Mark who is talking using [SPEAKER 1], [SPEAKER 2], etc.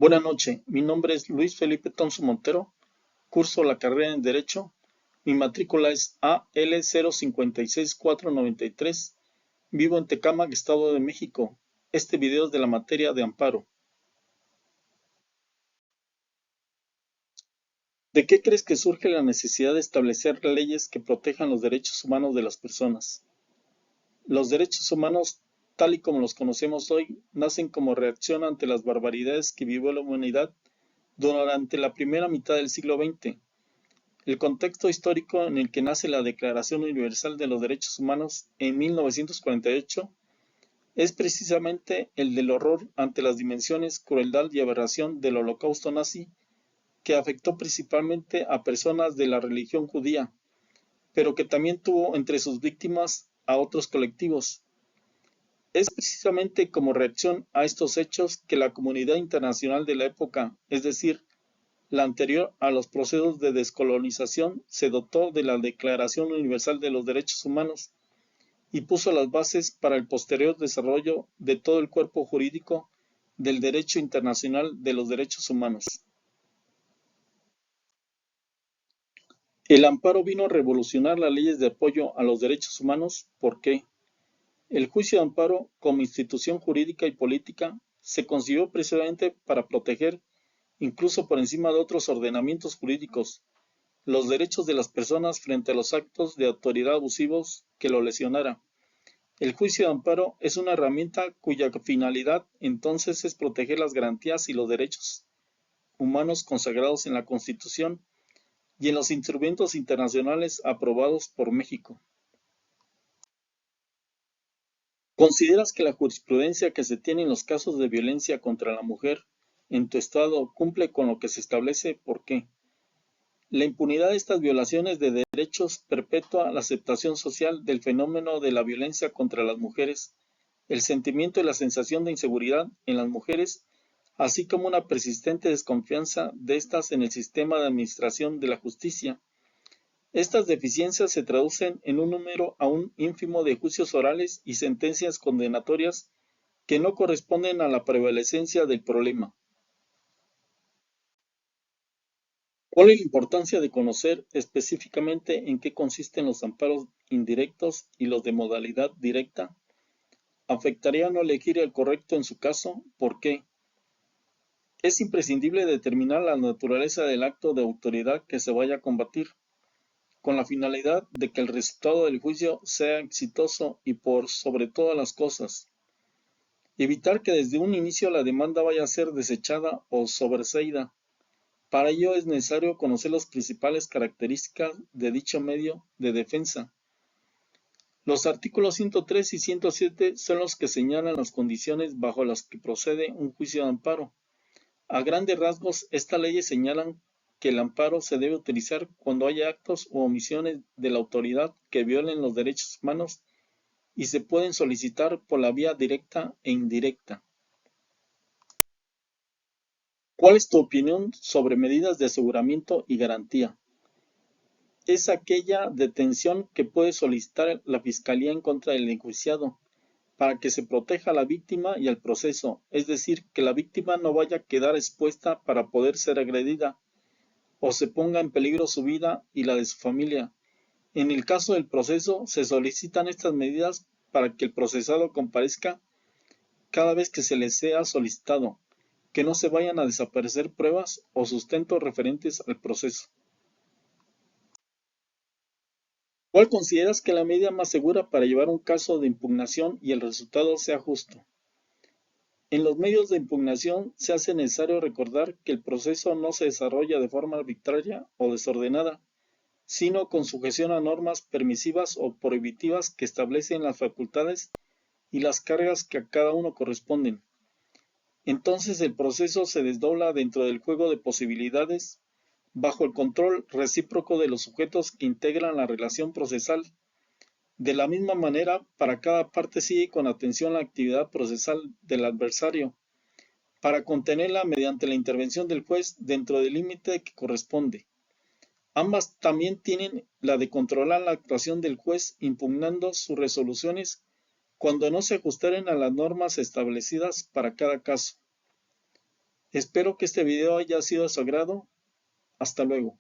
[SPEAKER 1] Buenas noches, mi nombre es Luis Felipe Thompson Montero, curso la carrera en Derecho, mi matrícula es AL056493, vivo en Tecámac, Estado de México. Este video es de la materia de amparo. ¿De qué crees que surge la necesidad de establecer leyes que protejan los derechos humanos de las personas? Los derechos humanos, tal y como los conocemos hoy, nacen como reacción ante las barbaridades que vivió la humanidad durante la primera mitad del siglo XX. El contexto histórico en el que nace la Declaración Universal de los Derechos Humanos en 1948 es precisamente el del horror ante las dimensiones, crueldad y aberración del Holocausto nazi, que afectó principalmente a personas de la religión judía, pero que también tuvo entre sus víctimas a otros colectivos. Es precisamente como reacción a estos hechos que la comunidad internacional de la época, es decir, la anterior a los procesos de descolonización, se dotó de la Declaración Universal de los Derechos Humanos y puso las bases para el posterior desarrollo de todo el cuerpo jurídico del derecho internacional de los derechos humanos. El amparo vino a revolucionar las leyes de apoyo a los derechos humanos. ¿Por qué? El juicio de amparo, como institución jurídica y política, se concibió precisamente para proteger, incluso por encima de otros ordenamientos jurídicos, los derechos de las personas frente a los actos de autoridad abusivos que lo lesionara. El juicio de amparo es una herramienta cuya finalidad entonces es proteger las garantías y los derechos humanos consagrados en la Constitución y en los instrumentos internacionales aprobados por México. ¿Consideras que la jurisprudencia que se tiene en los casos de violencia contra la mujer en tu estado cumple con lo que se establece? ¿Por qué? La impunidad de estas violaciones de derechos perpetúa la aceptación social del fenómeno de la violencia contra las mujeres, el sentimiento y la sensación de inseguridad en las mujeres, así como una persistente desconfianza de estas en el sistema de administración de la justicia. Estas deficiencias se traducen en un número aún ínfimo de juicios orales y sentencias condenatorias que no corresponden a la prevalecencia del problema. ¿Cuál es la importancia de conocer específicamente en qué consisten los amparos indirectos y los de modalidad directa? ¿Afectaría no elegir el correcto en su caso? ¿Por qué? Es imprescindible determinar la naturaleza del acto de autoridad que se vaya a combatir, con la finalidad de que el resultado del juicio sea exitoso y por sobre todas las cosas, evitar que desde un inicio la demanda vaya a ser desechada o sobreseída. Para ello es necesario conocer las principales características de dicho medio de defensa. Los artículos 103 y 107 son los que señalan las condiciones bajo las que procede un juicio de amparo. A grandes rasgos, estas leyes señalan que el amparo se debe utilizar cuando haya actos u omisiones de la autoridad que violen los derechos humanos y se pueden solicitar por la vía directa e indirecta. ¿Cuál es tu opinión sobre medidas de aseguramiento y garantía? Es aquella detención que puede solicitar la Fiscalía en contra del enjuiciado para que se proteja a la víctima y al proceso, es decir, que la víctima no vaya a quedar expuesta para poder ser agredida o se ponga en peligro su vida y la de su familia. En el caso del proceso, se solicitan estas medidas para que el procesado comparezca cada vez que se le sea solicitado, que no se vayan a desaparecer pruebas o sustentos referentes al proceso. ¿Cuál consideras que es la medida más segura para llevar un caso de impugnación y el resultado sea justo? En los medios de impugnación se hace necesario recordar que el proceso no se desarrolla de forma arbitraria o desordenada, sino con sujeción a normas permisivas o prohibitivas que establecen las facultades y las cargas que a cada uno corresponden. Entonces el proceso se desdobla dentro del juego de posibilidades, bajo el control recíproco de los sujetos que integran la relación procesal. De la misma manera, para cada parte sigue con atención la actividad procesal del adversario, para contenerla mediante la intervención del juez dentro del límite que corresponde. Ambas también tienen la de controlar la actuación del juez impugnando sus resoluciones cuando no se ajustaren a las normas establecidas para cada caso. Espero que este video haya sido de su agrado. Hasta luego.